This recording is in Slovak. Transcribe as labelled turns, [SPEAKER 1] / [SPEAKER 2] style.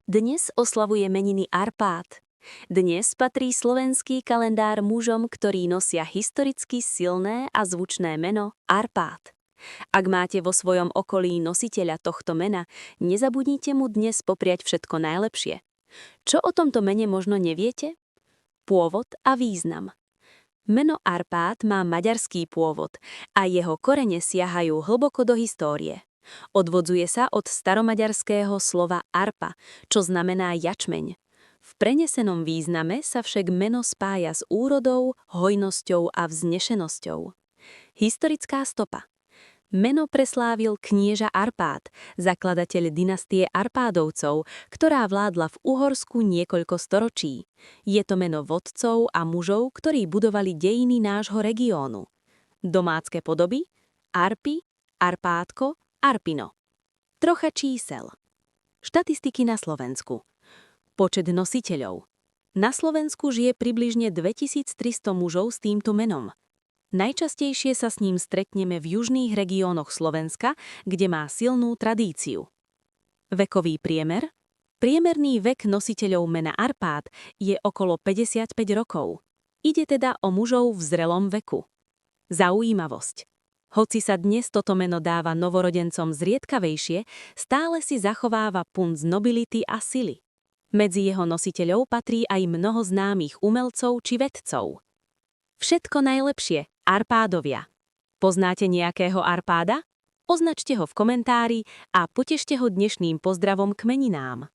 [SPEAKER 1] Dnes oslavuje meniny Arpád. Dnes patrí slovenský kalendár mužom, ktorí nosia historicky silné a zvučné meno Arpád. Ak máte vo svojom okolí nositeľa tohto mena, nezabudnite mu dnes popriať všetko najlepšie. Čo o tomto mene možno neviete? Pôvod a význam. Meno Arpád má maďarský pôvod a jeho korene siahajú hlboko do histórie. Odvodzuje sa od staromaďarského slova arpa, čo znamená jačmeň. V prenesenom význame sa však meno spája s úrodou, hojnosťou a vznešenosťou. Historická stopa. Meno preslávil knieža Arpád, zakladateľ dynastie Arpádovcov, ktorá vládla v Uhorsku niekoľko storočí. Je to meno vodcov a mužov, ktorí budovali dejiny nášho regiónu. Domácke podoby: Arpi, Arpádko, Arpino. Trocha čísel. Štatistiky na Slovensku. Počet nositeľov. Na Slovensku žije približne 2300 mužov s týmto menom. Najčastejšie sa s ním stretneme v južných regiónoch Slovenska, kde má silnú tradíciu. Vekový priemer. Priemerný vek nositeľov mena Arpád je okolo 55 rokov. Ide teda o mužov v zrelom veku. Zaujímavosť. Hoci sa dnes toto meno dáva novorodencom zriedkavejšie, stále si zachováva punc nobility a sily. Medzi jeho nositeľov patrí aj mnoho známych umelcov či vedcov. Všetko najlepšie, Arpádovia. Poznáte nejakého Arpáda? Označte ho v komentári a potešte ho dnešným pozdravom k meninám.